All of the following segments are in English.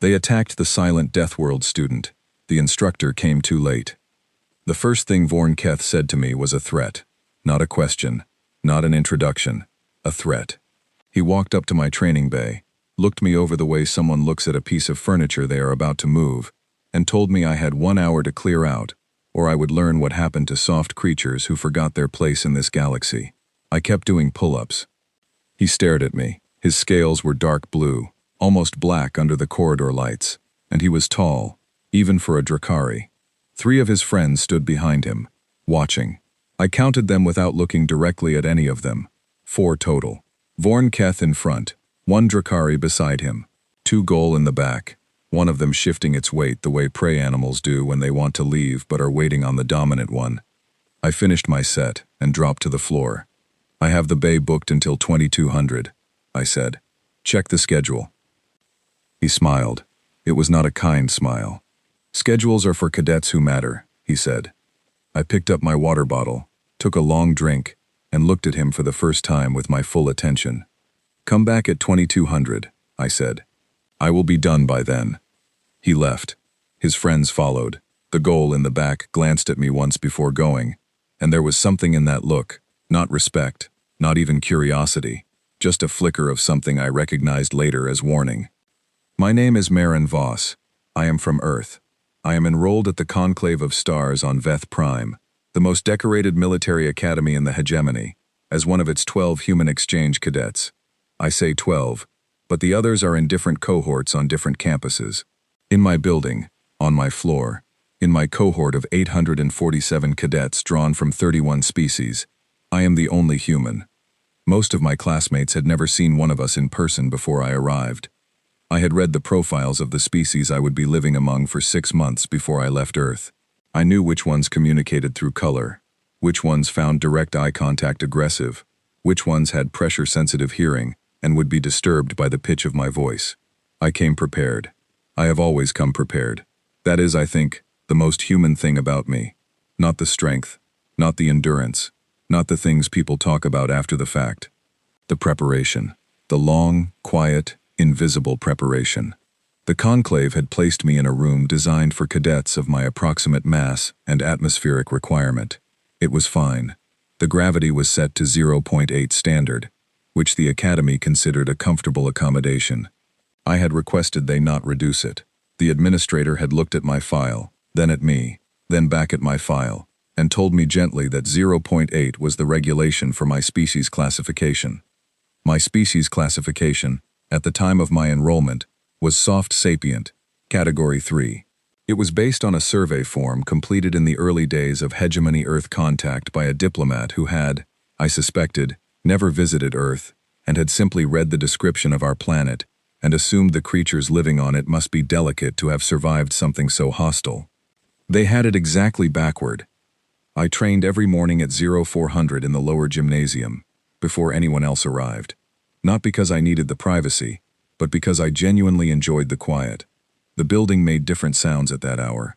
They attacked the silent Deathworld student. The instructor came too late. The first thing Vornketh said to me was a threat. Not a question, not an introduction, a threat. He walked up to my training bay, looked me over the way someone looks at a piece of furniture they are about to move, and told me I had 1 hour to clear out, or I would learn what happened to soft creatures who forgot their place in this galaxy. I kept doing pull-ups. He stared at me. His scales were dark blue, almost black under the corridor lights, and he was tall, even for a Drakari. 3 of his friends stood behind him, watching. I counted them without looking directly at any of them. 4 total. Vornketh in front, 1 Drakari beside him, 2 Ghoul in the back, one of them shifting its weight the way prey animals do when they want to leave but are waiting on the dominant one. I finished my set and dropped to the floor. I have the bay booked until 2200, I said. Check the schedule. He smiled. It was not a kind smile. Schedules are for cadets who matter, he said. I picked up my water bottle, took a long drink, and looked at him for the first time with my full attention. Come back at 2200, I said. I will be done by then. He left. His friends followed. The Ghoul in the back glanced at me once before going, and there was something in that look, not respect, not even curiosity, just a flicker of something I recognized later as warning. My name is Marin Voss. I am from Earth. I am enrolled at the Conclave of Stars on Veth Prime, the most decorated military academy in the hegemony, as one of its 12 human exchange cadets. I say 12, but the others are in different cohorts on different campuses. In my building, on my floor, in my cohort of 847 cadets drawn from 31 species, I am the only human. Most of my classmates had never seen one of us in person before I arrived. I had read the profiles of the species I would be living among for 6 months before I left Earth. I knew which ones communicated through color, which ones found direct eye contact aggressive, which ones had pressure-sensitive hearing and would be disturbed by the pitch of my voice. I came prepared. I have always come prepared. That is, I think, the most human thing about me. Not the strength, not the endurance, not the things people talk about after the fact. The preparation. The long, quiet, invisible preparation. The conclave had placed me in a room designed for cadets of my approximate mass and atmospheric requirement. It was fine. The gravity was set to 0.8 standard, which the Academy considered a comfortable accommodation. I had requested they not reduce it. The administrator had looked at my file, then at me, then back at my file, and told me gently that 0.8 was the regulation for my species classification. My species classification, at the time of my enrollment, was Soft Sapient, Category 3. It was based on a survey form completed in the early days of hegemony Earth contact by a diplomat who had, I suspected, never visited Earth, and had simply read the description of our planet and assumed the creatures living on it must be delicate to have survived something so hostile. They had it exactly backward. I trained every morning at 0400 in the lower gymnasium, before anyone else arrived. Not because I needed the privacy, but because I genuinely enjoyed the quiet. The building made different sounds at that hour.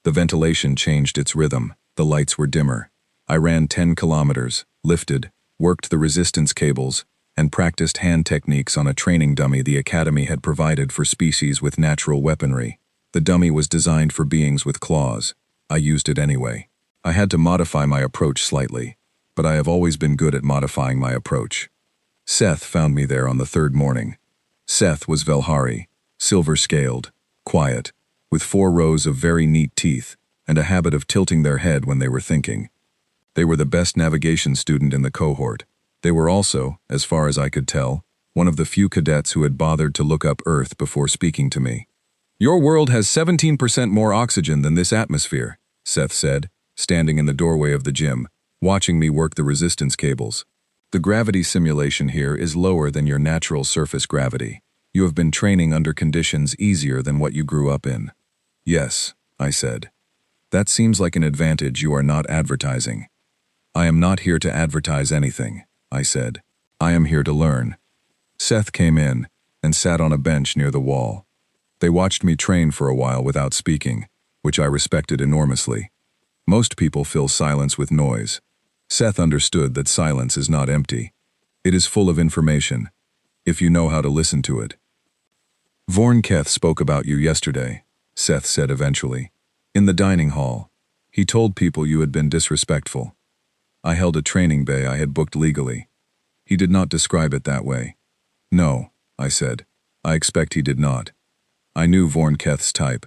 The ventilation changed its rhythm, the lights were dimmer. I ran 10 kilometers, lifted, worked the resistance cables, and practiced hand techniques on a training dummy the Academy had provided for species with natural weaponry. The dummy was designed for beings with claws. I used it anyway. I had to modify my approach slightly, but I have always been good at modifying my approach. Seth found me there on the 3rd morning. Seth was Velhari, silver-scaled, quiet, with 4 rows of very neat teeth and a habit of tilting their head when they were thinking. They were the best navigation student in the cohort. They were also, as far as I could tell, one of the few cadets who had bothered to look up Earth before speaking to me. "Your world has 17% more oxygen than this atmosphere," Seth said, standing in the doorway of the gym, watching me work the resistance cables. "The gravity simulation here is lower than your natural surface gravity. You have been training under conditions easier than what you grew up in." "Yes," I said. "That seems like an advantage you are not advertising." "I am not here to advertise anything," I said. "I am here to learn." Seth came in and sat on a bench near the wall. They watched me train for a while without speaking, which I respected enormously. Most people fill silence with noise. Seth understood that silence is not empty. It is full of information, if you know how to listen to it. Keth spoke about you yesterday, Seth said eventually. In the dining hall. He told people you had been disrespectful. I held a training bay I had booked legally. He did not describe it that way. No, I said. I expect he did not. I knew Keth's type.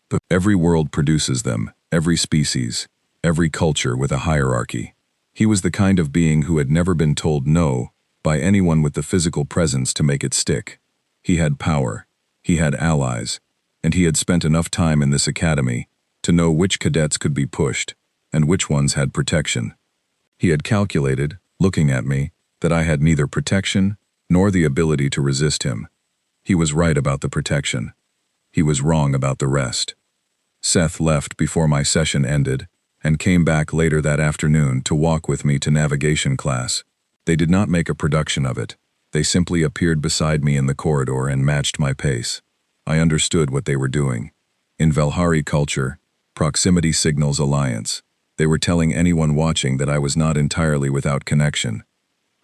But every world produces them, every species, every culture with a hierarchy. He was the kind of being who had never been told no by anyone with the physical presence to make it stick. He had power, he had allies, and he had spent enough time in this academy to know which cadets could be pushed and which ones had protection. He had calculated, looking at me, that I had neither protection nor the ability to resist him. He was right about the protection. He was wrong about the rest. Seth left before my session ended and came back later that afternoon to walk with me to navigation class. They did not make a production of it. They simply appeared beside me in the corridor and matched my pace. I understood what they were doing. In Valhari culture, proximity signals alliance. They were telling anyone watching that I was not entirely without connection.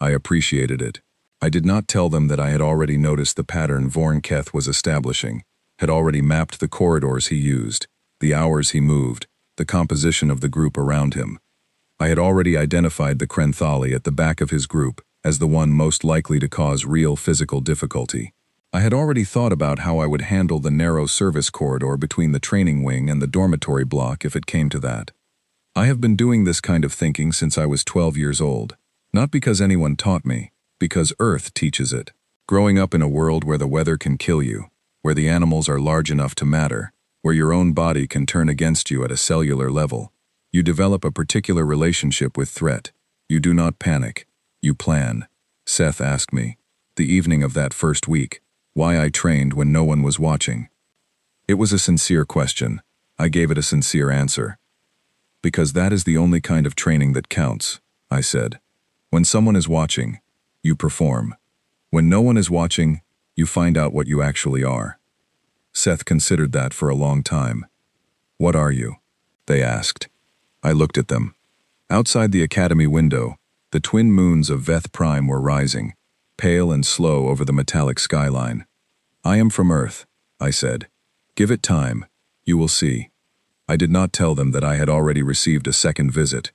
I appreciated it. I did not tell them that I had already noticed the pattern Keth was establishing, had already mapped the corridors he used, the hours he moved, the composition of the group around him. I had already identified the Krenthali at the back of his group as the one most likely to cause real physical difficulty. I had already thought about how I would handle the narrow service corridor between the training wing and the dormitory block if it came to that. I have been doing this kind of thinking since I was 12 years old, not because anyone taught me, because Earth teaches it. Growing up in a world where the weather can kill you, where the animals are large enough to matter, where your own body can turn against you at a cellular level, you develop a particular relationship with threat. You do not panic. You plan. Seth asked me, the evening of that first week, why I trained when no one was watching. It was a sincere question. I gave it a sincere answer. Because that is the only kind of training that counts, I said. When someone is watching, you perform. When no one is watching, you find out what you actually are. Seth considered that for a long time. What are you? They asked. I looked at them. Outside the academy window, the twin moons of Veth Prime were rising, pale and slow over the metallic skyline. I am from Earth, I said. Give it time. You will see. I did not tell them that I had already received a second visit.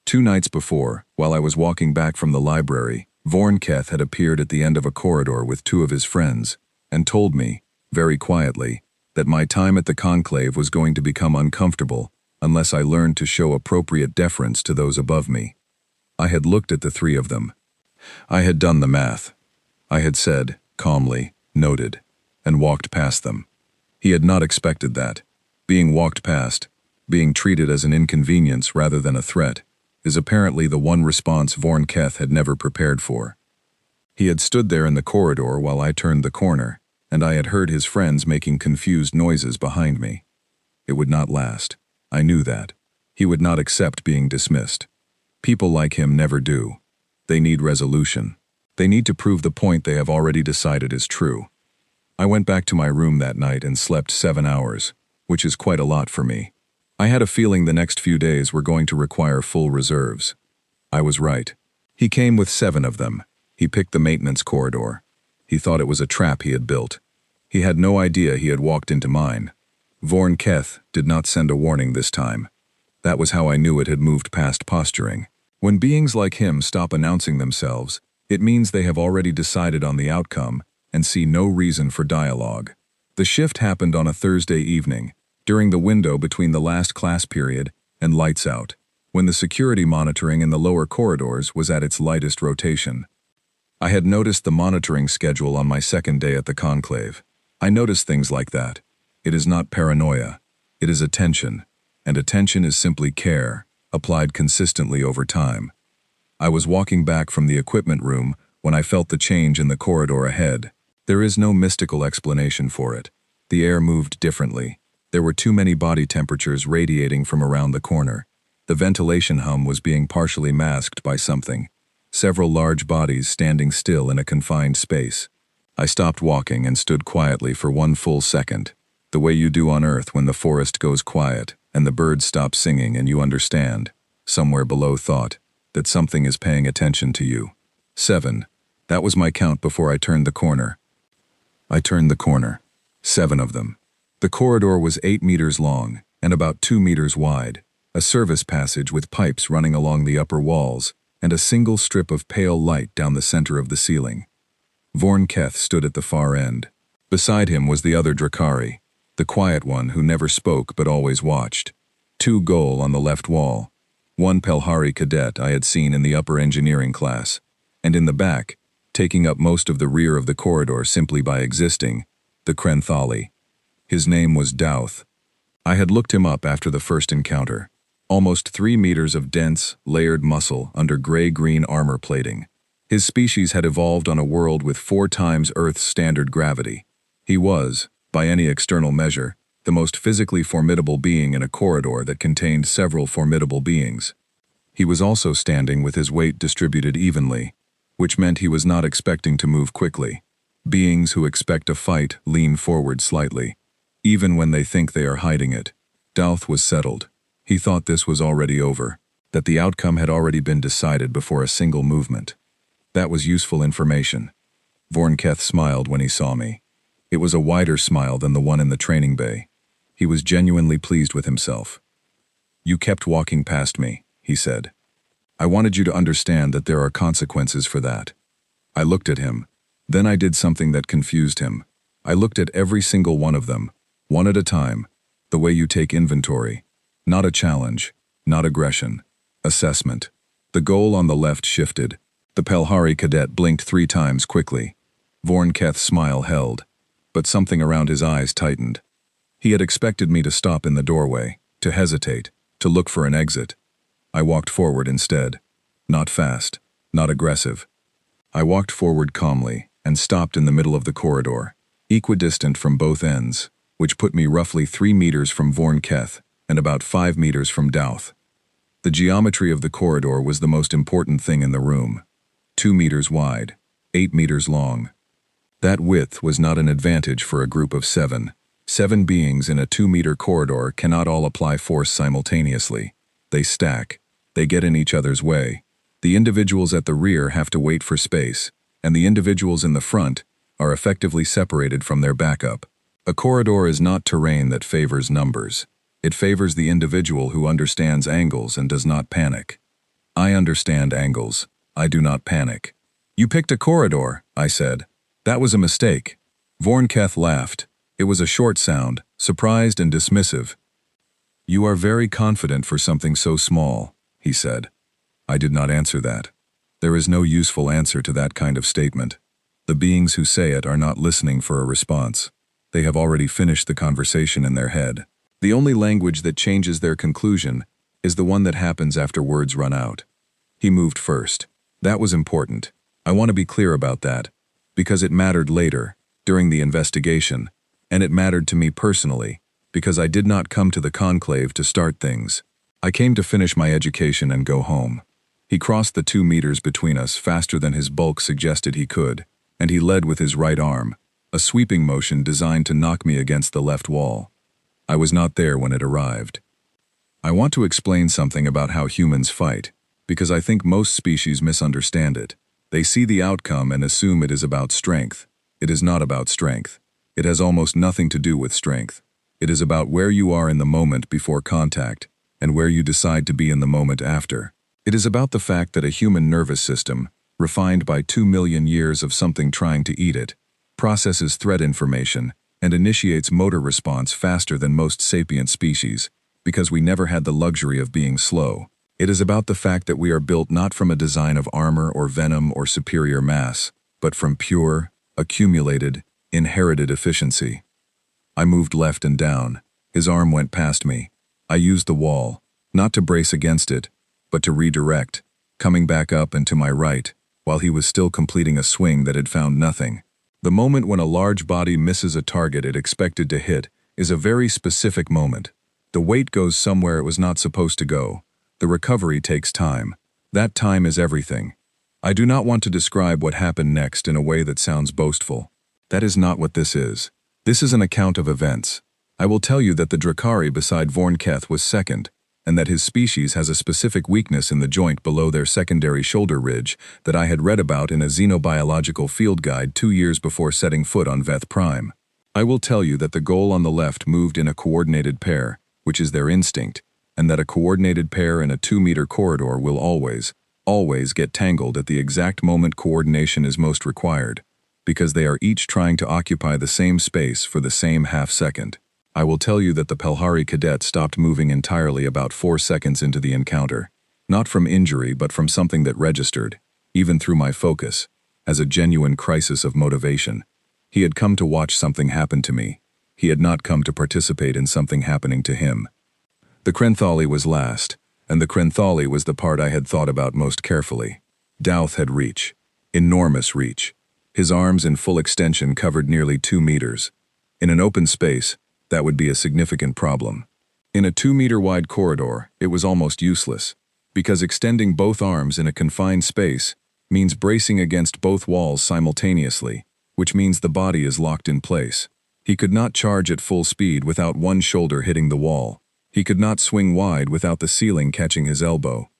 2 nights before, while I was walking back from the library, Keth had appeared at the end of a corridor with 2 of his friends, and told me, very quietly, that my time at the conclave was going to become uncomfortable unless I learned to show appropriate deference to those above me. I had looked at the 3 of them. I had done the math. I had said, calmly, noted, and walked past them. He had not expected that. Being walked past, being treated as an inconvenience rather than a threat, is apparently the one response Keth had never prepared for. He had stood there in the corridor while I turned the corner, and I had heard his friends making confused noises behind me. It would not last. I knew that. He would not accept being dismissed. People like him never do. They need resolution. They need to prove the point they have already decided is true. I went back to my room that night and slept 7 hours, which is quite a lot for me. I had a feeling the next few days were going to require full reserves. I was right. He came with 7 of them. He picked the maintenance corridor. He thought it was a trap he had built. He had no idea he had walked into mine. Keth did not send a warning this time. That was how I knew it had moved past posturing. When beings like him stop announcing themselves, it means they have already decided on the outcome and see no reason for dialogue. The shift happened on a Thursday evening, during the window between the last class period and lights out, when the security monitoring in the lower corridors was at its lightest rotation. I had noticed the monitoring schedule on my second day at the conclave. I noticed things like that. It is not paranoia. It is attention, and attention is simply care, applied consistently over time. I was walking back from the equipment room when I felt the change in the corridor ahead. There is no mystical explanation for it. The air moved differently. There were too many body temperatures radiating from around the corner. The ventilation hum was being partially masked by something. Several large bodies standing still in a confined space. I stopped walking and stood quietly for 1 full second, the way you do on Earth when the forest goes quiet and the birds stop singing and you understand, somewhere below thought, that something is paying attention to you. 7. That was my count before I turned the corner. I turned the corner. 7 of them. The corridor was 8 meters long and about 2 meters wide, a service passage with pipes running along the upper walls, and a single strip of pale light down the center of the ceiling. Vorn Keth stood at the far end. Beside him was the other Drakari, the quiet one who never spoke but always watched. 2 Gol on the left wall, 1 Pelhari cadet I had seen in the upper engineering class, and in the back, taking up most of the rear of the corridor simply by existing, the Krenthali. His name was Douth. I had looked him up after the first encounter. Almost 3 meters of dense, layered muscle under gray-green armor plating. His species had evolved on a world with 4 times Earth's standard gravity. He was, by any external measure, the most physically formidable being in a corridor that contained several formidable beings. He was also standing with his weight distributed evenly, which meant he was not expecting to move quickly. Beings who expect a fight lean forward slightly, even when they think they are hiding it. Douth was settled. He thought this was already over, that the outcome had already been decided before a single movement. That was useful information. Vorn Keth smiled when he saw me. It was a wider smile than the one in the training bay. He was genuinely pleased with himself. "You kept walking past me," he said. "I wanted you to understand that there are consequences for that." I looked at him. Then I did something that confused him. I looked at every single one of them, one at a time, the way you take inventory. Not a challenge, not aggression. Assessment. The Gol on the left shifted. The Pelhari cadet blinked 3 times quickly. Vorn Keth's smile held, but something around his eyes tightened. He had expected me to stop in the doorway, to hesitate, to look for an exit. I walked forward instead. Not fast, not aggressive. I walked forward calmly and stopped in the middle of the corridor, equidistant from both ends, which put me roughly 3 meters from Vorn Keth and about 5 meters from Douth. The geometry of the corridor was the most important thing in the room. 2 meters wide, 8 meters long. That width was not an advantage for a group of 7. 7 beings in a 2-meter corridor cannot all apply force simultaneously. They stack. They get in each other's way. The individuals at the rear have to wait for space, and the individuals in the front are effectively separated from their backup. A corridor is not terrain that favors numbers. It favors the individual who understands angles and does not panic. I understand angles. I do not panic. "You picked a corridor," I said. "That was a mistake." Vorn Keth laughed. It was a short sound, surprised and dismissive. "You are very confident for something so small," he said. I did not answer that. There is no useful answer to that kind of statement. The beings who say it are not listening for a response. They have already finished the conversation in their head. The only language that changes their conclusion is the one that happens after words run out. He moved first. That was important. I want to be clear about that, because it mattered later, during the investigation, and it mattered to me personally, because I did not come to the conclave to start things. I came to finish my education and go home. He crossed the 2 meters between us faster than his bulk suggested he could, and he led with his right arm, a sweeping motion designed to knock me against the left wall. I was not there when it arrived. I want to explain something about how humans fight, because I think most species misunderstand it. They see the outcome and assume it is about strength. It is not about strength. It has almost nothing to do with strength. It is about where you are in the moment before contact, and where you decide to be in the moment after. It is about the fact that a human nervous system, refined by 2 million years of something trying to eat it, processes threat information and initiates motor response faster than most sapient species, because we never had the luxury of being slow. It is about the fact that we are built not from a design of armor or venom or superior mass, but from pure, accumulated, inherited efficiency. I moved left and down. His arm went past me. I used the wall, not to brace against it, but to redirect, coming back up and to my right, while he was still completing a swing that had found nothing. The moment when a large body misses a target it expected to hit is a very specific moment. The weight goes somewhere it was not supposed to go. The recovery takes time. That time is everything. I do not want to describe what happened next in a way that sounds boastful. That is not what this is. This is an account of events. I will tell you that the Drakari beside Vorn Keth was second, and that his species has a specific weakness in the joint below their secondary shoulder ridge that I had read about in a xenobiological field guide 2 years before setting foot on Veth Prime. I will tell you that the goal on the left moved in a coordinated pair, which is their instinct, and that a coordinated pair in a 2-meter corridor will always get tangled at the exact moment coordination is most required, because they are each trying to occupy the same space for the same half-second. I will tell you that the Pelhari cadet stopped moving entirely about 4 seconds into the encounter, not from injury but from something that registered, even through my focus, as a genuine crisis of motivation. He had come to watch something happen to me. He had not come to participate in something happening to him. The Krenthali was last, and the Krenthali was the part I had thought about most carefully. Douth had reach. Enormous reach. His arms in full extension covered nearly 2 meters. In an open space, that would be a significant problem. In a 2-meter-wide corridor, it was almost useless, because extending both arms in a confined space means bracing against both walls simultaneously, which means the body is locked in place. He could not charge at full speed without one shoulder hitting the wall. He could not swing wide without the ceiling catching his elbow.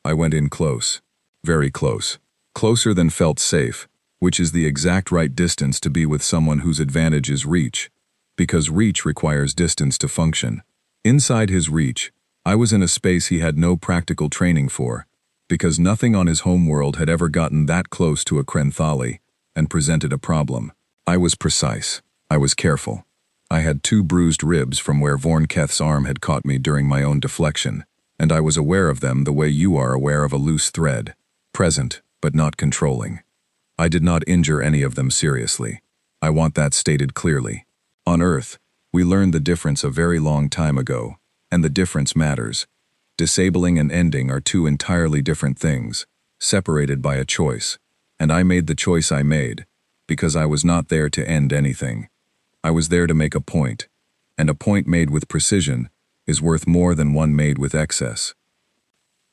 I went in close. Very close. Closer than felt safe, which is the exact right distance to be with someone whose advantage is reach, because reach requires distance to function. Inside his reach, I was in a space he had no practical training for, because nothing on his home world had ever gotten that close to a Krenthali and presented a problem. I was precise. I was careful. I had 2 bruised ribs from where Vornketh's arm had caught me during my own deflection, and I was aware of them the way you are aware of a loose thread, present but not controlling. I did not injure any of them seriously. I want that stated clearly. On Earth, we learned the difference a very long time ago, and the difference matters. Disabling and ending are 2 entirely different things, separated by a choice, and I made the choice I made, because I was not there to end anything. I was there to make a point, and a point made with precision is worth more than one made with excess.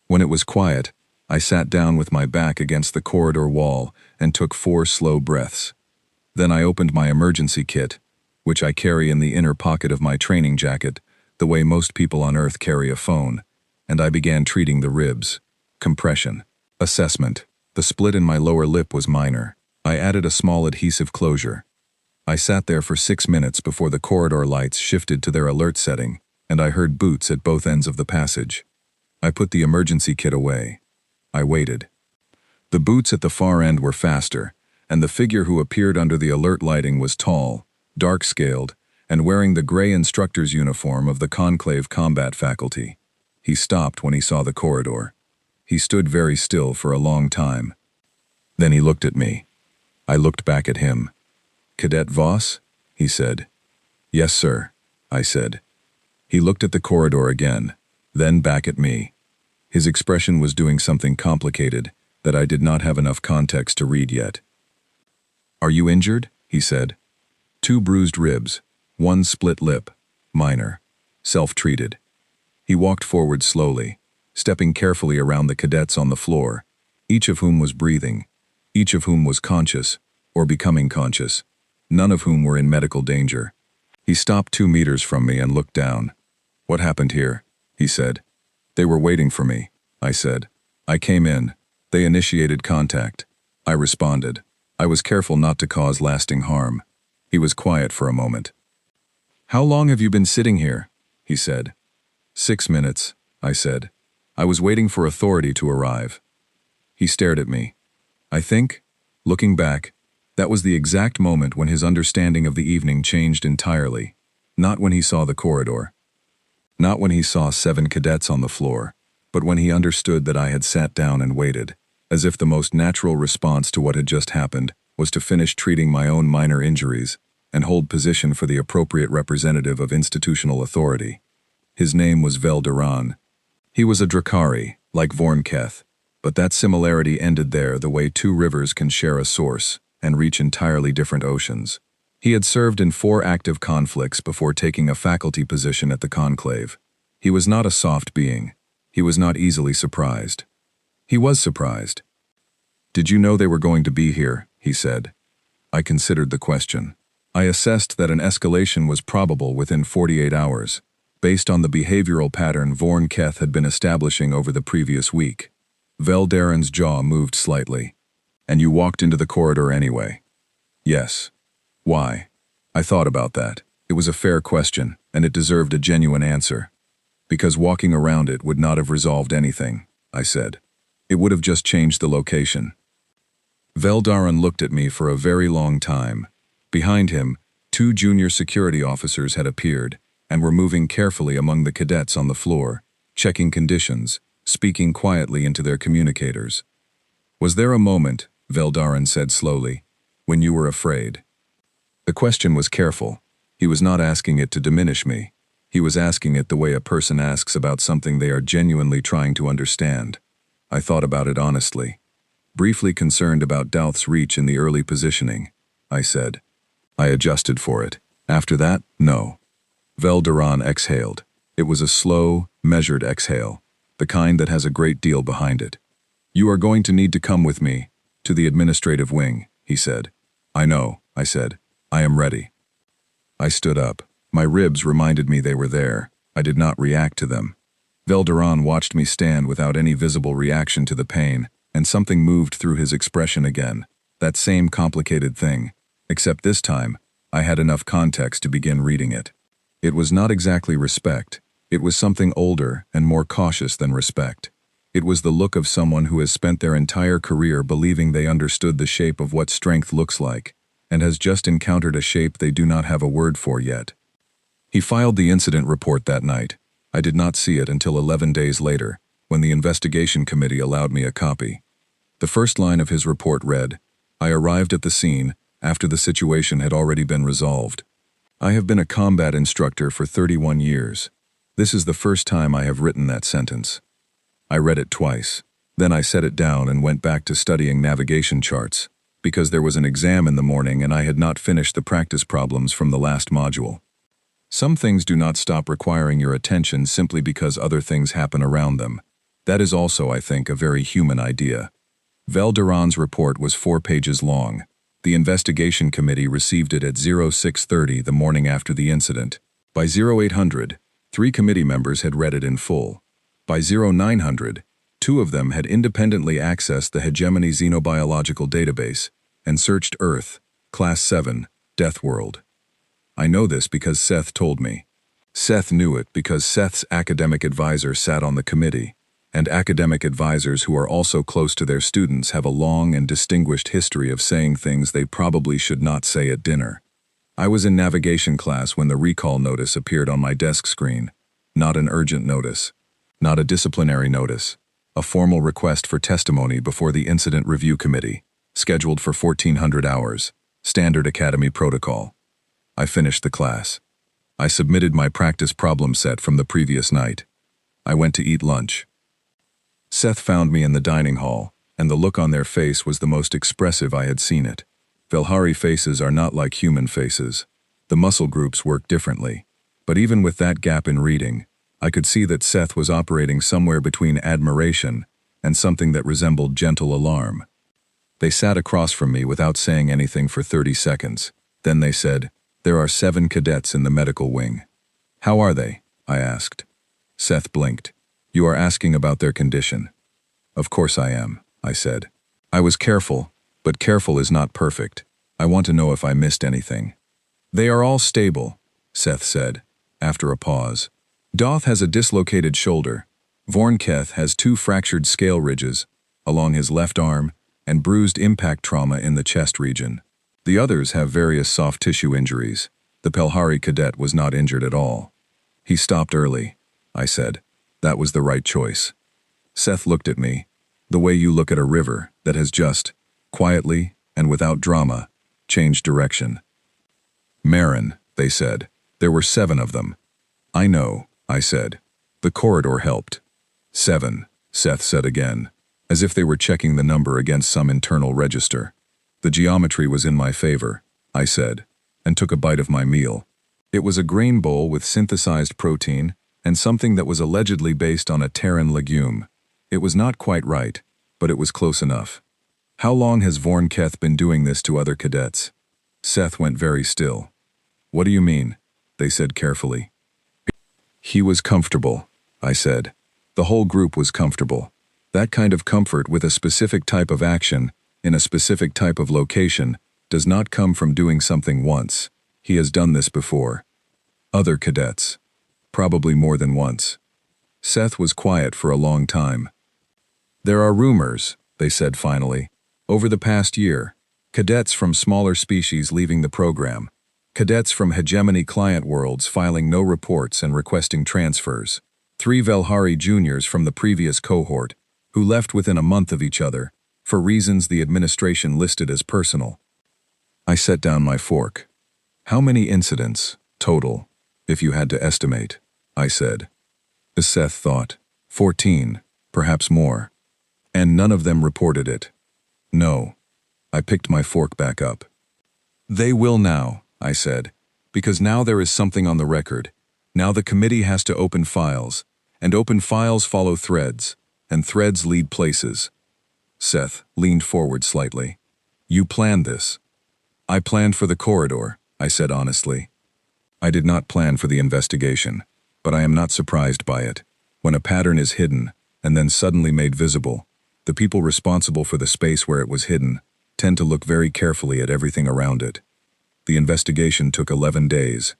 When it was quiet, I sat down with my back against the corridor wall and took 4 slow breaths. Then I opened my emergency kit, which I carry in the inner pocket of my training jacket, the way most people on Earth carry a phone, and I began treating the ribs. Compression. Assessment. The split in my lower lip was minor. I added a small adhesive closure. I sat there for 6 minutes before the corridor lights shifted to their alert setting, and I heard boots at both ends of the passage. I put the emergency kit away. I waited. The boots at the far end were faster, and the figure who appeared under the alert lighting was tall, dark-scaled, and wearing the gray instructor's uniform of the Conclave Combat Faculty. He stopped when he saw the corridor. He stood very still for a long time. Then he looked at me. I looked back at him. "Cadet Voss?" he said. "Yes, sir," I said. He looked at the corridor again, then back at me. His expression was doing something complicated that I did not have enough context to read yet. "Are you injured?" he said. 2 bruised ribs, 1 split lip, minor, self-treated. He walked forward slowly, stepping carefully around the cadets on the floor, each of whom was breathing, each of whom was conscious, or becoming conscious, none of whom were in medical danger. He stopped 2 meters from me and looked down. "What happened here?" he said. "They were waiting for me," I said. "I came in. They initiated contact." I responded. I was careful not to cause lasting harm. He was quiet for a moment. "How long have you been sitting here?" he said. 6 minutes, I said. I was waiting for authority to arrive. He stared at me. I think, looking back, that was the exact moment when his understanding of the evening changed entirely. Not when he saw the corridor. Not when he saw 7 cadets on the floor, but when he understood that I had sat down and waited, as if the most natural response to what had just happened was to finish treating my own minor injuries and hold position for the appropriate representative of institutional authority. His name was Velderan. He was a Drakari, like Vornketh, but that similarity ended there the way 2 rivers can share a source and reach entirely different oceans. He had served in 4 active conflicts before taking a faculty position at the Conclave. He was not a soft being. He was not easily surprised. He was surprised. "Did you know they were going to be here?" he said. I considered the question. I assessed that an escalation was probable within 48 hours, based on the behavioral pattern Vornketh had been establishing over the previous week. Velderan's jaw moved slightly. "And you walked into the corridor anyway?" "Yes." "Why?" I thought about that. It was a fair question, and it deserved a genuine answer. Because walking around it would not have resolved anything, I said. It would have just changed the location. Veldaran looked at me for a very long time. Behind him, 2 junior security officers had appeared and were moving carefully among the cadets on the floor, checking conditions, speaking quietly into their communicators. Was there a moment, Veldaran said slowly, when you were afraid? The question was careful. He was not asking it to diminish me. He was asking it the way a person asks about something they are genuinely trying to understand. I thought about it honestly. Briefly concerned about Douth's reach in the early positioning, I said. I adjusted for it. After that, no. Veldaran exhaled. It was a slow, measured exhale, the kind that has a great deal behind it. You are going to need to come with me, to the administrative wing, he said. I know, I said. I am ready. I stood up. My ribs reminded me they were there. I did not react to them. Veldaran watched me stand without any visible reaction to the pain, and something moved through his expression again. That same complicated thing. Except this time, I had enough context to begin reading it. It was not exactly respect. It was something older and more cautious than respect. It was the look of someone who has spent their entire career believing they understood the shape of what strength looks like, and has just encountered a shape they do not have a word for yet. He filed the incident report that night. I did not see it until 11 days later, when the investigation committee allowed me a copy. The first line of his report read, I arrived at the scene after the situation had already been resolved. I have been a combat instructor for 31 years. This is the first time I have written that sentence. I read it twice. Then I set it down and went back to studying navigation charts, because there was an exam in the morning and I had not finished the practice problems from the last module. Some things do not stop requiring your attention simply because other things happen around them. That is also, I think, a very human idea. Veldaran's report was 4 pages long. The investigation committee received it at 06:30 the morning after the incident. By 0800, 3 committee members had read it in full. By 0900, 2 of them had independently accessed the Hegemony Xenobiological Database and searched Earth, Class 7, Deathworld. I know this because Seth told me. Seth knew it because Seth's academic advisor sat on the committee, and academic advisors who are also close to their students have a long and distinguished history of saying things they probably should not say at dinner. I was in navigation class when the recall notice appeared on my desk screen. Not an urgent notice. Not a disciplinary notice. A formal request for testimony before the Incident Review Committee, scheduled for 1400 hours. Standard Academy protocol. I finished the class. I submitted my practice problem set from the previous night. I went to eat lunch. Seth found me in the dining hall, and the look on their face was the most expressive I had seen it. Velhari faces are not like human faces. The muscle groups work differently. But even with that gap in reading, I could see that Seth was operating somewhere between admiration and something that resembled gentle alarm. They sat across from me without saying anything for 30 seconds. Then they said, "There are 7 cadets in the medical wing." "How are they?" I asked. Seth blinked. "You are asking about their condition." "Of course I am," I said. I was careful, but careful is not perfect. I want to know if I missed anything. "They are all stable," Seth said, after a pause. "Doth has a dislocated shoulder. Vornketh has 2 fractured scale ridges along his left arm and bruised impact trauma in the chest region. The others have various soft tissue injuries. The Pelhari cadet was not injured at all." "He stopped early," I said. "That was the right choice." Seth looked at me, the way you look at a river that has just, quietly and without drama, changed direction. "Marin," they said. "There were 7 of them." "I know," I said. "The corridor helped." 7, Seth said again, as if they were checking the number against some internal register. "The geometry was in my favor," I said, and took a bite of my meal. It was a grain bowl with synthesized protein and something that was allegedly based on a Terran legume. It was not quite right, but it was close enough. "How long has Vornketh been doing this to other cadets?" Seth went very still. "What do you mean?" they said carefully. "He was comfortable," I said. "The whole group was comfortable. That kind of comfort with a specific type of action, in a specific type of location, does not come from doing something once. He has done this before. Other cadets. Probably more than once. Seth was quiet for a long time. There are rumors, they said finally. Over the past year, cadets from smaller species leaving the program. Cadets from hegemony client worlds filing no reports and requesting transfers. 3 Velhari juniors from the previous cohort, who left within a month of each other, for reasons the administration listed as personal. I set down my fork. How many incidents, total, if you had to estimate? I said. Seth thought. 14, perhaps more. And none of them reported it. No. I picked my fork back up. They will now, I said, because now there is something on the record. Now the committee has to open files, and open files follow threads, and threads lead places. Seth leaned forward slightly. You planned this. I planned for the corridor, I said honestly. I did not plan for the investigation, but I am not surprised by it. When a pattern is hidden, and then suddenly made visible, the people responsible for the space where it was hidden tend to look very carefully at everything around it. The investigation took 11 days.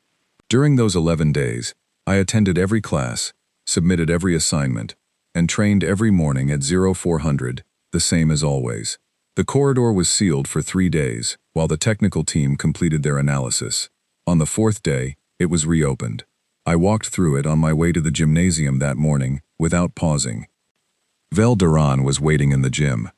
During those 11 days, I attended every class, submitted every assignment, and trained every morning at 0400, the same as always. The corridor was sealed for 3 days, while the technical team completed their analysis. On the 4th day, it was reopened. I walked through it on my way to the gymnasium that morning, without pausing. Vel Duran was waiting in the gym.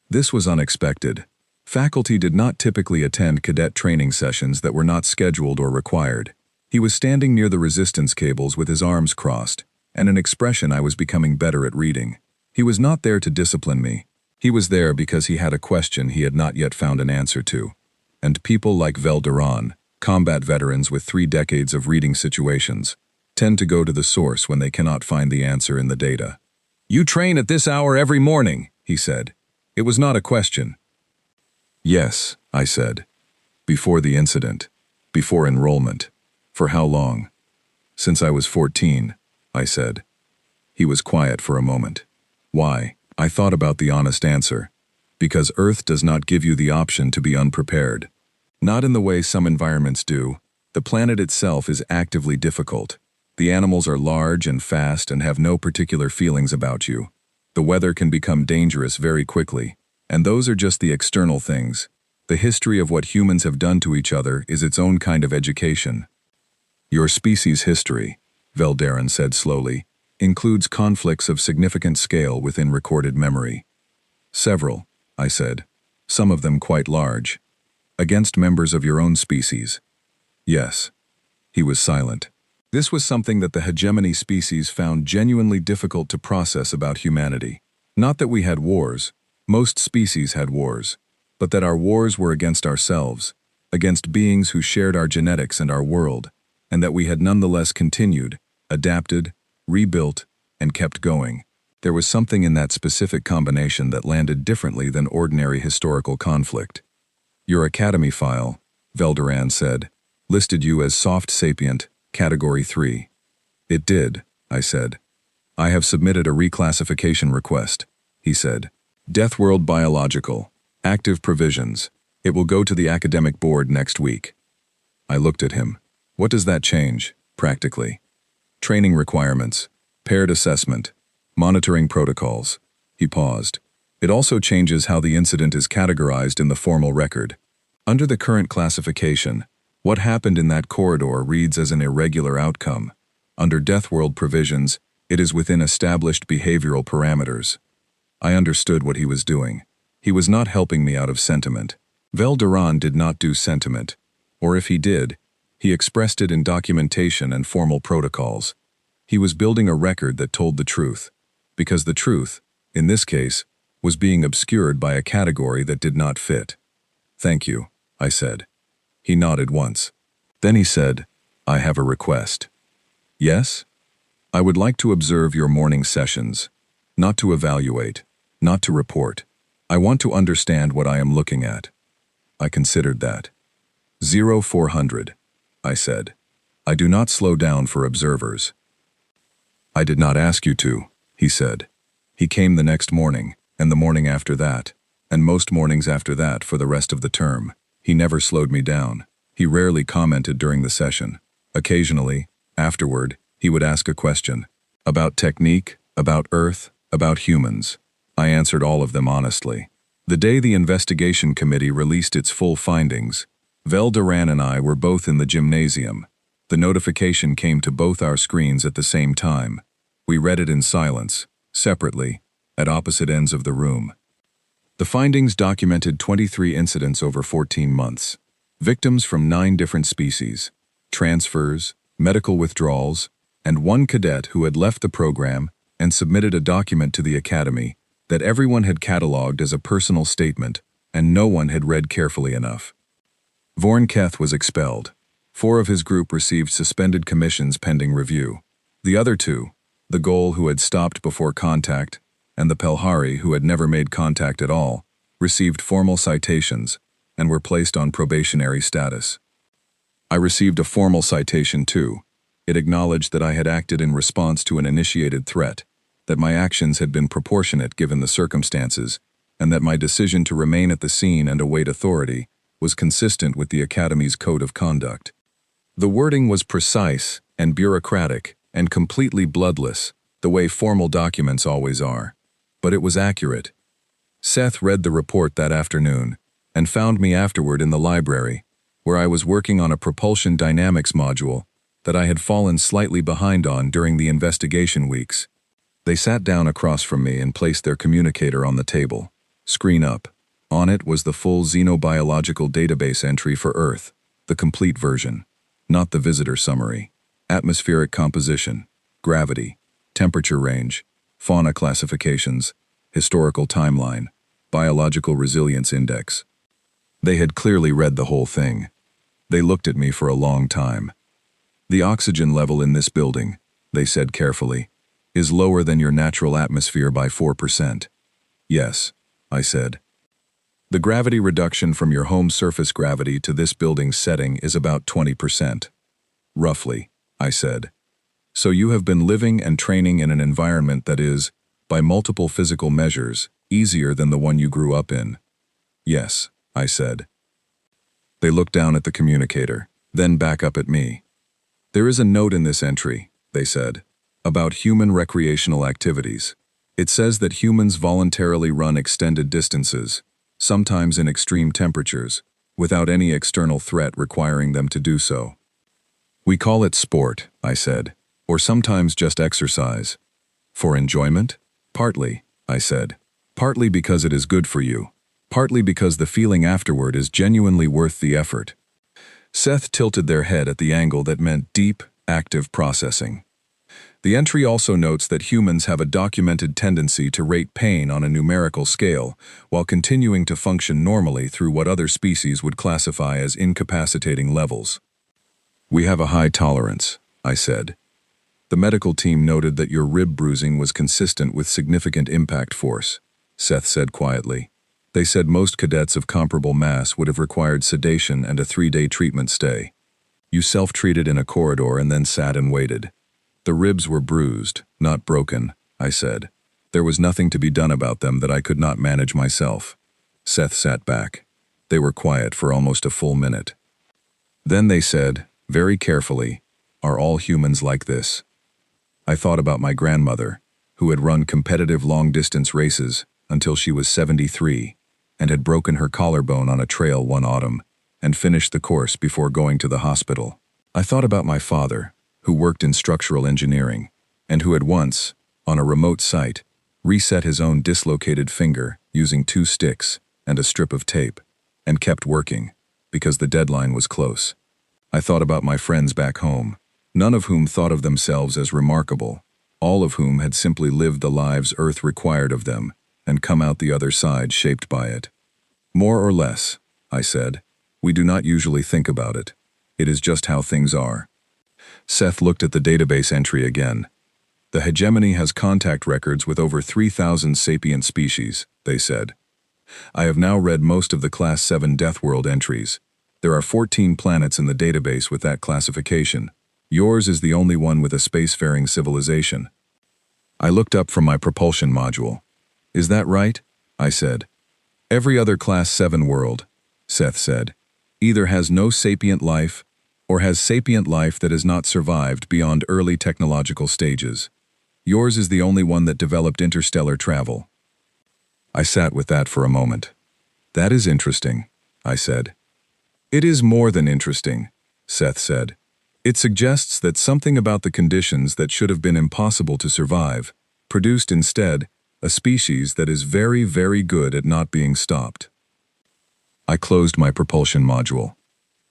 This was unexpected. Faculty did not typically attend cadet training sessions that were not scheduled or required. He was standing near the resistance cables with his arms crossed, and an expression I was becoming better at reading. He was not there to discipline me. He was there because he had a question he had not yet found an answer to. And people like Vel Duran, combat veterans with 3 decades of reading situations, tend to go to the source when they cannot find the answer in the data. You train at this hour every morning, he said. It was not a question. Yes, I said. Before the incident. Before enrollment. For how long? Since I was 14, I said. He was quiet for a moment. Why? I thought about the honest answer. Because Earth does not give you the option to be unprepared. Not in the way some environments do. The planet itself is actively difficult. The animals are large and fast and have no particular feelings about you. The weather can become dangerous very quickly, and those are just the external things. The history of what humans have done to each other is its own kind of education. Your species' history, Veldarin said slowly, includes conflicts of significant scale within recorded memory. Several, I said, some of them quite large. Against members of your own species. Yes. He was silent. This was something that the hegemony species found genuinely difficult to process about humanity. Not that we had wars, most species had wars, but that our wars were against ourselves, against beings who shared our genetics and our world, and that we had nonetheless continued, adapted, rebuilt, and kept going. There was something in that specific combination that landed differently than ordinary historical conflict. Your academy file, Veldaran said, listed you as soft sapient, Category 3. It did, I said. I have submitted a reclassification request, he said. Deathworld Biological. Active provisions. It will go to the academic board next week. I looked at him. What does that change, practically? Training requirements. Paired assessment. Monitoring protocols. He paused. It also changes how the incident is categorized in the formal record. Under the current classification, what happened in that corridor reads as an irregular outcome. Under Deathworld provisions, it is within established behavioral parameters. I understood what he was doing. He was not helping me out of sentiment. Vel Duran did not do sentiment, or if he did, he expressed it in documentation and formal protocols. He was building a record that told the truth, because the truth, in this case, was being obscured by a category that did not fit. Thank you, I said. He nodded once. Then he said, I have a request. Yes? I would like to observe your morning sessions, not to evaluate, not to report. I want to understand what I am looking at. I considered that. 0400, I said. I do not slow down for observers. I did not ask you to, he said. He came the next morning, and the morning after that, and most mornings after that for the rest of the term. He never slowed me down. He rarely commented during the session. Occasionally, afterward, he would ask a question. About technique, about Earth, about humans. I answered all of them honestly. The day the investigation committee released its full findings, Vel Duran and I were both in the gymnasium. The notification came to both our screens at the same time. We read it in silence, separately, at opposite ends of the room. The findings documented 23 incidents over 14 months. Victims from 9 different species, transfers, medical withdrawals, and one cadet who had left the program and submitted a document to the academy that everyone had catalogued as a personal statement and no one had read carefully enough. Vorn Keth was expelled. 4 of his group received suspended commissions pending review. The other 2, the Gol who had stopped before contact and the Pelhari who had never made contact at all, received formal citations and were placed on probationary status. I received a formal citation too. It acknowledged that I had acted in response to an initiated threat, that my actions had been proportionate given the circumstances, and that my decision to remain at the scene and await authority was consistent with the Academy's code of conduct. The wording was precise and bureaucratic and completely bloodless, the way formal documents always are. But it was accurate. Seth read the report that afternoon and found me afterward in the library, where I was working on a propulsion dynamics module that I had fallen slightly behind on during the investigation weeks. They sat down across from me and placed their communicator on the table. Screen up. On it was the full xenobiological database entry for Earth, the complete version, not the visitor summary. Atmospheric composition, gravity, temperature range, fauna classifications, historical timeline, biological resilience index. They had clearly read the whole thing. They looked at me for a long time. The oxygen level in this building, they said carefully, is lower than your natural atmosphere by 4%. Yes, I said. The gravity reduction from your home surface gravity to this building's setting is about 20%. Roughly, I said. So you have been living and training in an environment that is, by multiple physical measures, easier than the one you grew up in. Yes, I said. They looked down at the communicator, then back up at me. There is a note in this entry, they said, about human recreational activities. It says that humans voluntarily run extended distances, sometimes in extreme temperatures, without any external threat requiring them to do so. We call it sport, I said, or sometimes just exercise. For enjoyment? Partly, I said. Partly because it is good for you. Partly because the feeling afterward is genuinely worth the effort. Seth tilted their head at the angle that meant deep, active processing. The entry also notes that humans have a documented tendency to rate pain on a numerical scale while continuing to function normally through what other species would classify as incapacitating levels. We have a high tolerance, I said. The medical team noted that your rib bruising was consistent with significant impact force, Seth said quietly. They said most cadets of comparable mass would have required sedation and a 3-day treatment stay. You self-treated in a corridor and then sat and waited. The ribs were bruised, not broken, I said. There was nothing to be done about them that I could not manage myself. Seth sat back. They were quiet for almost a full minute. Then they said, very carefully, "Are all humans like this?" I thought about my grandmother, who had run competitive long-distance races until she was 73 and had broken her collarbone on a trail one autumn and finished the course before going to the hospital. I thought about my father, who worked in structural engineering, and who had once, on a remote site, reset his own dislocated finger using 2 sticks and a strip of tape, and kept working, because the deadline was close. I thought about my friends back home, none of whom thought of themselves as remarkable, all of whom had simply lived the lives Earth required of them, and come out the other side shaped by it. More or less, I said, we do not usually think about it. It is just how things are. Seth looked at the database entry again. The hegemony has contact records with over 3,000 sapient species, they said. I have now read most of the Class 7 Deathworld entries. There are 14 planets in the database with that classification. Yours is the only one with a spacefaring civilization. I looked up from my propulsion module. Is that right? I said. Every other Class 7 world, Seth said. either has no sapient life or has sapient life that has not survived beyond early technological stages. Yours is the only one that developed interstellar travel. I sat with that for a moment. That is interesting, I said. It is more than interesting, Seth said. It suggests that something about the conditions that should have been impossible to survive produced instead a species that is very, very good at not being stopped. I closed my propulsion module.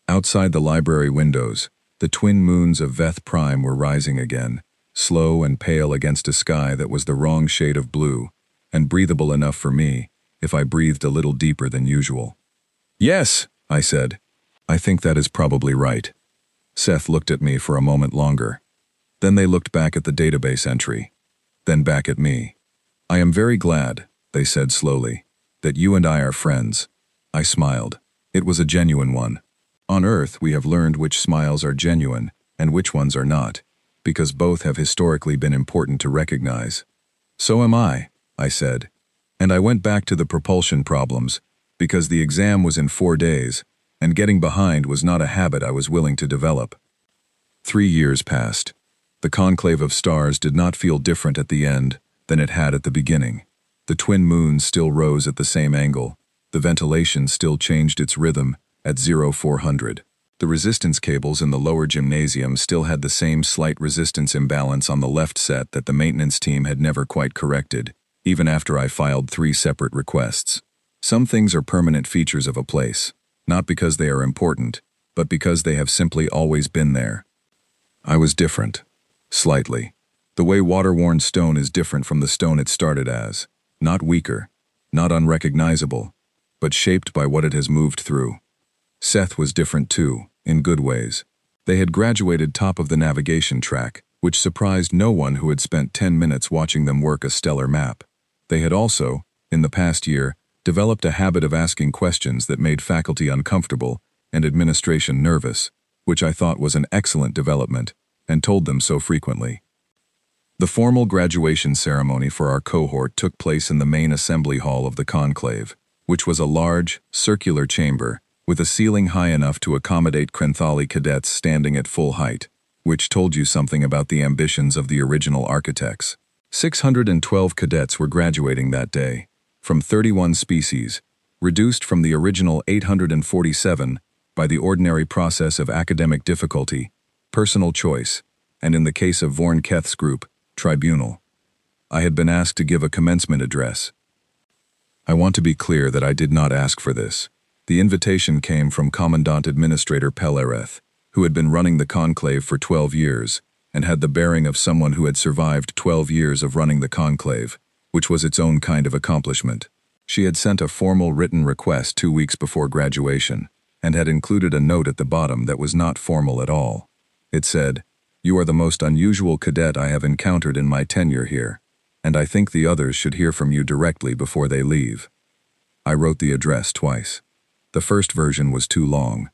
Outside the library windows, the twin moons of Veth Prime were rising again, slow and pale against a sky that was the wrong shade of blue, and breathable enough for me if I breathed a little deeper than usual. Yes, I said. I think that is probably right. Seth looked at me for a moment longer. Then they looked back at the database entry. Then back at me. I am very glad, they said slowly, that you and I are friends. I smiled. It was a genuine one. On Earth, we have learned which smiles are genuine and which ones are not, because both have historically been important to recognize. So am I said. And I went back to the propulsion problems, because the exam was in 4 days, and getting behind was not a habit I was willing to develop. 3 years passed. The conclave of stars did not feel different at the end than it had at the beginning. The twin moons still rose at the same angle. The ventilation still changed its rhythm at 0400. The resistance cables in the lower gymnasium still had the same slight resistance imbalance on the left set that the maintenance team had never quite corrected, even after I filed 3 separate requests. Some things are permanent features of a place, not because they are important, but because they have simply always been there. I was different. Slightly. The way water-worn stone is different from the stone it started as. Not weaker, not unrecognizable, but shaped by what it has moved through. Seth was different too, in good ways. They had graduated top of the navigation track, which surprised no one who had spent 10 minutes watching them work a stellar map. They had also, in the past year, developed a habit of asking questions that made faculty uncomfortable and administration nervous, which I thought was an excellent development, and told them so frequently. The formal graduation ceremony for our cohort took place in the main assembly hall of the conclave, which was a large, circular chamber with a ceiling high enough to accommodate Krenthali cadets standing at full height, which told you something about the ambitions of the original architects. 612 cadets were graduating that day, from 31 species, reduced from the original 847 by the ordinary process of academic difficulty, personal choice, and in the case of Vorn Keth's group, tribunal. I had been asked to give a commencement address. I want to be clear that I did not ask for this. The invitation came from Commandant Administrator Pelereth, who had been running the conclave for 12 years, and had the bearing of someone who had survived 12 years of running the conclave, which was its own kind of accomplishment. She had sent a formal written request 2 weeks before graduation, and had included a note at the bottom that was not formal at all. It said, "You are the most unusual cadet I have encountered in my tenure here, and I think the others should hear from you directly before they leave." I wrote the address twice. The first version was too long.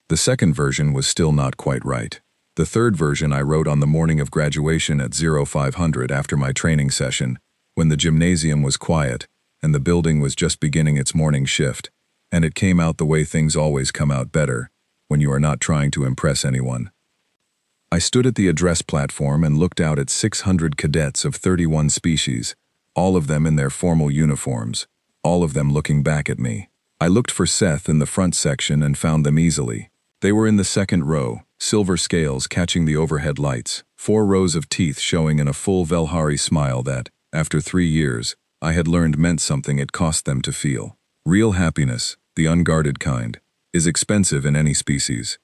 The second version was still not quite right. The third version I wrote on the morning of graduation at 0500 after my training session, when the gymnasium was quiet and the building was just beginning its morning shift, and it came out the way things always come out better, when you are not trying to impress anyone. I stood at the address platform and looked out at 600 cadets of 31 species, all of them in their formal uniforms, all of them looking back at me. I looked for Seth in the front section and found them easily. They were in the second row, silver scales catching the overhead lights, 4 rows of teeth showing in a full Velhari smile that, after 3 years, I had learned meant something it cost them to feel. Real happiness, the unguarded kind, is expensive in any species.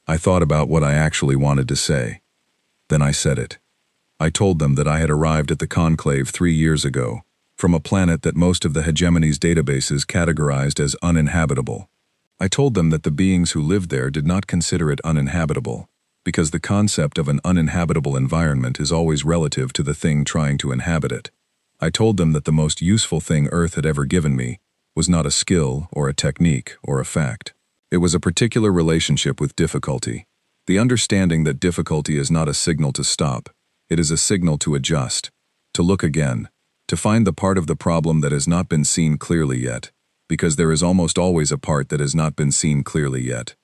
I thought about what I actually wanted to say. Then I said it. I told them that I had arrived at the conclave 3 years ago, from a planet that most of the hegemony's databases categorized as uninhabitable. I told them that the beings who lived there did not consider it uninhabitable, because the concept of an uninhabitable environment is always relative to the thing trying to inhabit it. I told them that the most useful thing Earth had ever given me was not a skill or a technique or a fact. It was a particular relationship with difficulty, the understanding that difficulty is not a signal to stop, it is a signal to adjust, to look again, to find the part of the problem that has not been seen clearly yet, because there is almost always a part that has not been seen clearly yet.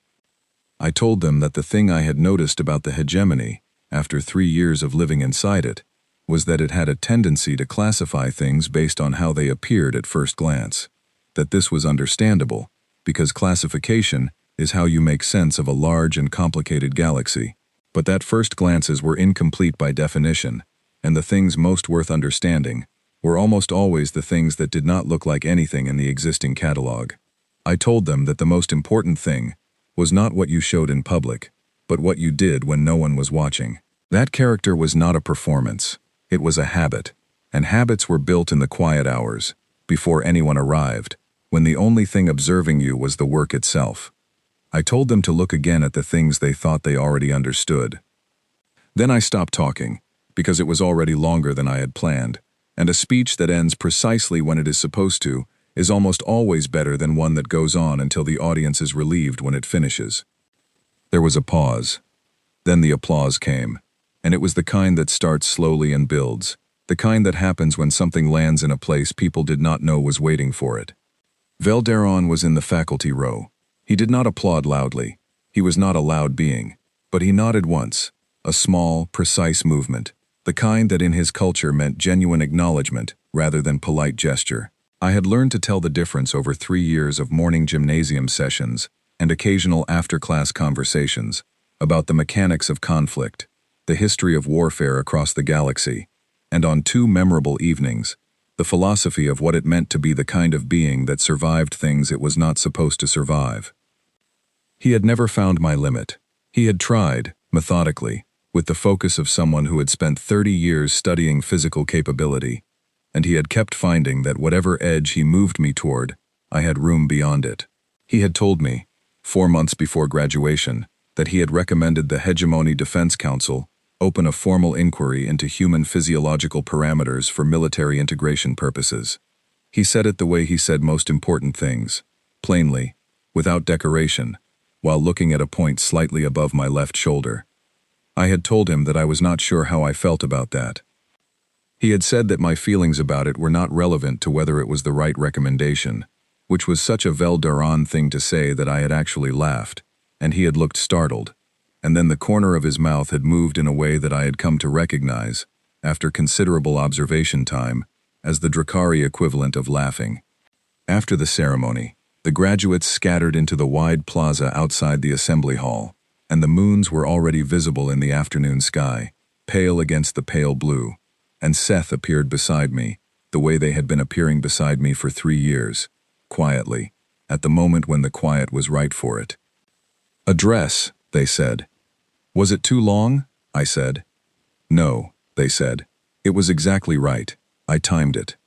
I told them that the thing I had noticed about the hegemony, after 3 years of living inside it, was that it had a tendency to classify things based on how they appeared at first glance. That this was understandable, because classification is how you make sense of a large and complicated galaxy. But that first glances were incomplete by definition, and the things most worth understanding were almost always the things that did not look like anything in the existing catalog. I told them that the most important thing was not what you showed in public, but what you did when no one was watching. That character was not a performance, it was a habit, and habits were built in the quiet hours, before anyone arrived, when the only thing observing you was the work itself. I told them to look again at the things they thought they already understood. Then I stopped talking, because it was already longer than I had planned, and a speech that ends precisely when it is supposed to is almost always better than one that goes on until the audience is relieved when it finishes. There was a pause. Then the applause came, and it was the kind that starts slowly and builds, the kind that happens when something lands in a place people did not know was waiting for it. Velderon was in the faculty row. He did not applaud loudly. He was not a loud being, but he nodded once, a small, precise movement, the kind that in his culture meant genuine acknowledgement rather than polite gesture. I had learned to tell the difference over 3 years of morning gymnasium sessions and occasional after-class conversations about the mechanics of conflict, the history of warfare across the galaxy, and on 2 memorable evenings, the philosophy of what it meant to be the kind of being that survived things it was not supposed to survive. He had never found my limit. He had tried, methodically, with the focus of someone who had spent 30 years studying physical capability, and he had kept finding that whatever edge he moved me toward, I had room beyond it. He had told me, 4 months before graduation, that he had recommended the Hegemony Defense Council open a formal inquiry into human physiological parameters for military integration purposes. He said it the way he said most important things, plainly, without decoration, while looking at a point slightly above my left shoulder. I had told him that I was not sure how I felt about that. He had said that my feelings about it were not relevant to whether it was the right recommendation, which was such a Velderon thing to say that I had actually laughed, and he had looked startled, and then the corner of his mouth had moved in a way that I had come to recognize, after considerable observation time, as the Drakari equivalent of laughing. After the ceremony, the graduates scattered into the wide plaza outside the assembly hall, and the moons were already visible in the afternoon sky, pale against the pale blue, and Seth appeared beside me, the way they had been appearing beside me for 3 years, quietly, at the moment when the quiet was right for it. "Address," they said. "Was it too long?" I said. "No," they said. "It was exactly right. I timed it."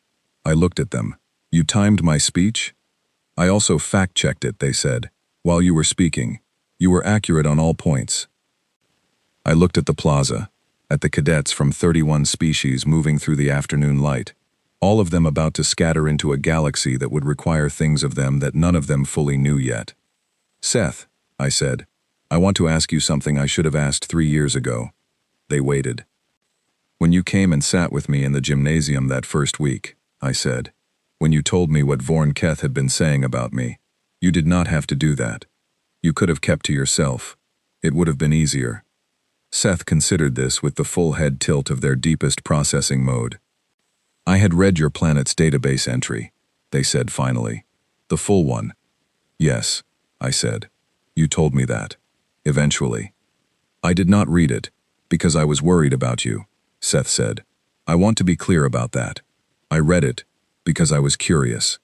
I looked at them. "You timed my speech?" "I also fact-checked it," they said. "While you were speaking. You were accurate on all points." I looked at the plaza, at the cadets from 31 species moving through the afternoon light, all of them about to scatter into a galaxy that would require things of them that none of them fully knew yet. "Seth," I said, "I want to ask you something I should have asked 3 years ago." They waited. "When you came and sat with me in the gymnasium that first week," I said, "when you told me what Vorn Keth had been saying about me, you did not have to do that. You could have kept to yourself. It would have been easier." Seth considered this with the full head tilt of their deepest processing mode. "I had read your planet's database entry," they said finally. "The full one." "Yes," I said. "You told me that. Eventually." "I did not read it, because I was worried about you," Seth said. "I want to be clear about that. I read it, because I was curious.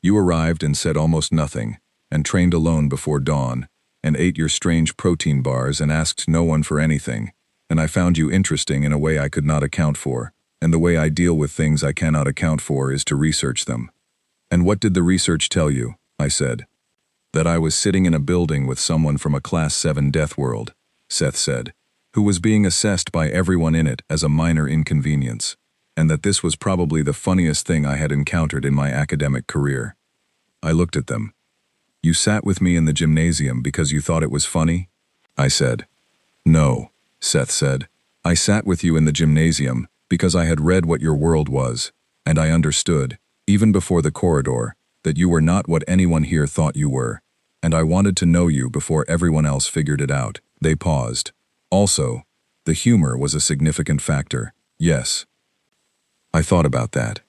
You arrived and said almost nothing, and trained alone before dawn, and ate your strange protein bars and asked no one for anything, and I found you interesting in a way I could not account for, and the way I deal with things I cannot account for is to research them." "And what did the research tell you?" I said. "That I was sitting in a building with someone from a Class 7 Deathworld," Seth said, "who was being assessed by everyone in it as a minor inconvenience, and that this was probably the funniest thing I had encountered in my academic career." I looked at them. "You sat with me in the gymnasium because you thought it was funny?" I said. "No," Seth said. "I sat with you in the gymnasium because I had read what your world was, and I understood, even before the corridor, that you were not what anyone here thought you were, and I wanted to know you before everyone else figured it out. They paused. Also, the humor was a significant factor. Yes. I thought about that.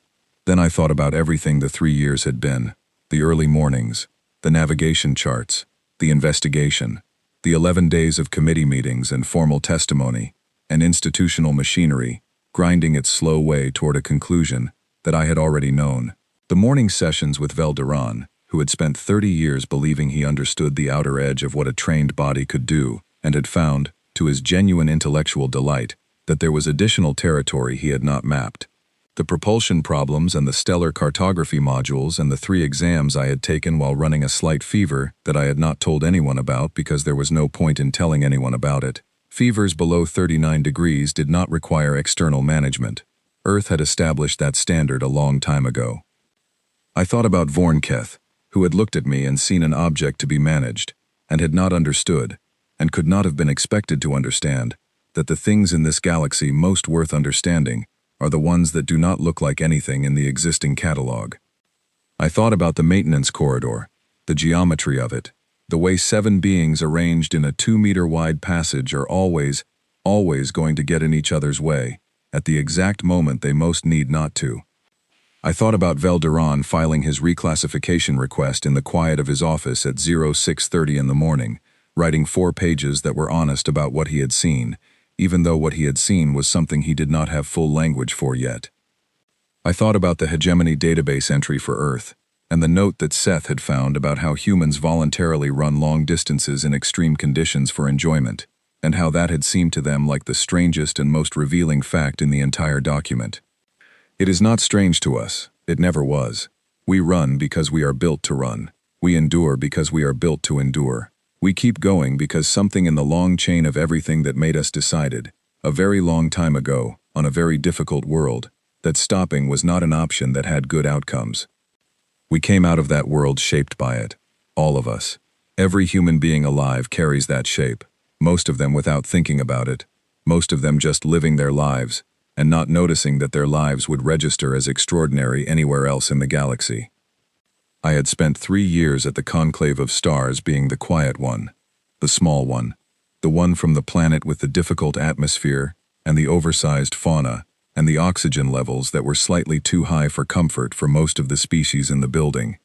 Then I thought about everything the 3 years had been. The early mornings, the navigation charts, the investigation, the 11 days of committee meetings and formal testimony, and institutional machinery, grinding its slow way toward a conclusion that I had already known. The morning sessions with Velderon, who had spent 30 years believing he understood the outer edge of what a trained body could do, and had found, to his genuine intellectual delight, that there was additional territory he had not mapped. The propulsion problems and the stellar cartography modules and the 3 exams I had taken while running a slight fever that I had not told anyone about because there was no point in telling anyone about it. Fevers below 39 degrees did not require external management. Earth had established that standard a long time ago. I thought about Vornketh, who had looked at me and seen an object to be managed, and had not understood, and could not have been expected to understand, that the things in this galaxy most worth understanding are the ones that do not look like anything in the existing catalog. I thought about the maintenance corridor, the geometry of it, the way 7 beings arranged in a 2-meter-wide passage are always going to get in each other's way, at the exact moment they most need not to. I thought about Velderon filing his reclassification request in the quiet of his office at 06:30 in the morning, writing 4 pages that were honest about what he had seen, even though what he had seen was something he did not have full language for yet. I thought about the hegemony database entry for Earth, and the note that Seth had found about how humans voluntarily run long distances in extreme conditions for enjoyment, and how that had seemed to them like the strangest and most revealing fact in the entire document. It is not strange to us. It never was. We run because we are built to run. We endure because we are built to endure. We keep going because something in the long chain of everything that made us decided, a very long time ago, on a very difficult world, that stopping was not an option that had good outcomes. We came out of that world shaped by it. All of us. Every human being alive carries that shape, most of them without thinking about it, most of them just living their lives, and not noticing that their lives would register as extraordinary anywhere else in the galaxy. I had spent 3 years at the conclave of stars being the quiet one, the small one, the one from the planet with the difficult atmosphere and the oversized fauna and the oxygen levels that were slightly too high for comfort for most of the species in the building.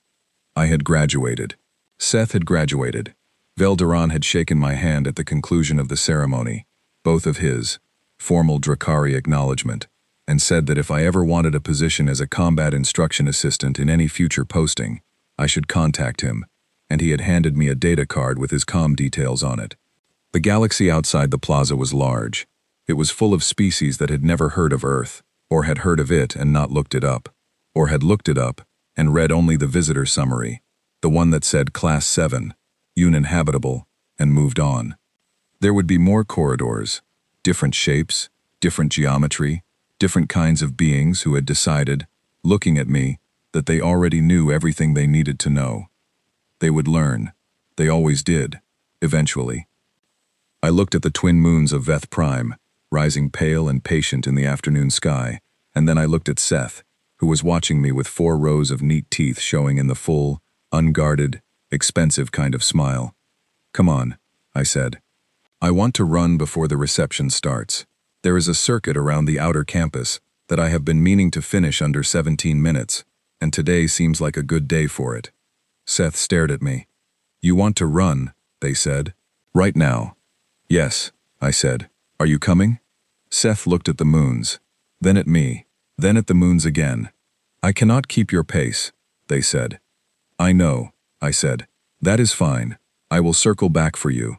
I had graduated. Seth had graduated. Velderon had shaken my hand at the conclusion of the ceremony, both of his, formal Drakari acknowledgement, and said that if I ever wanted a position as a combat instruction assistant in any future posting, I should contact him, and he had handed me a data card with his comm details on it. The galaxy outside the plaza was large. It was full of species that had never heard of Earth, or had heard of it and not looked it up, or had looked it up and read only the visitor summary, the one that said Class 7, uninhabitable, and moved on. There would be more corridors, different shapes, different geometry, different kinds of beings who had decided, looking at me, that they already knew everything they needed to know. They would learn. They always did, eventually. I looked at the twin moons of Veth Prime, rising pale and patient in the afternoon sky, and then I looked at Seth, who was watching me with 4 rows of neat teeth showing in the full, unguarded, expensive kind of smile. "Come on," I said. "I want to run before the reception starts. There is a circuit around the outer campus that I have been meaning to finish under 17 minutes, and today seems like a good day for it." Seth stared at me. "You want to run," they said. "Right now." "Yes," I said. "Are you coming?" Seth looked at the moons, then at me, then at the moons again. "I cannot keep your pace," they said. "I know," I said. "That is fine. I will circle back for you."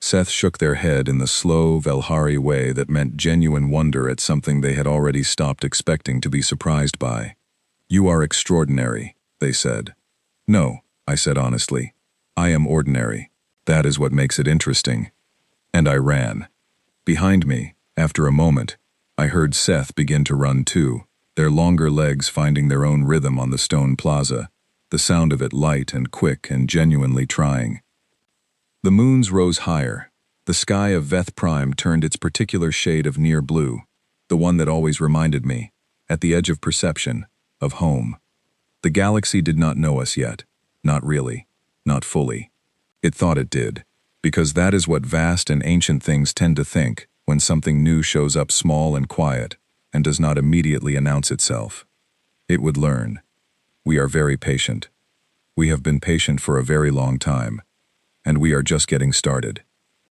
Seth shook their head in the slow, Velhari way that meant genuine wonder at something they had already stopped expecting to be surprised by. "You are extraordinary," they said. "No," I said honestly. "I am ordinary. That is what makes it interesting." And I ran. Behind me, after a moment, I heard Seth begin to run too, their longer legs finding their own rhythm on the stone plaza, the sound of it light and quick and genuinely trying. The moons rose higher. The sky of Veth Prime turned its particular shade of near blue, the one that always reminded me, at the edge of perception, of home. The galaxy did not know us yet. Not really. Not fully. It thought it did, because that is what vast and ancient things tend to think when something new shows up small and quiet and does not immediately announce itself. It would learn. We are very patient. We have been patient for a very long time, and we are just getting started.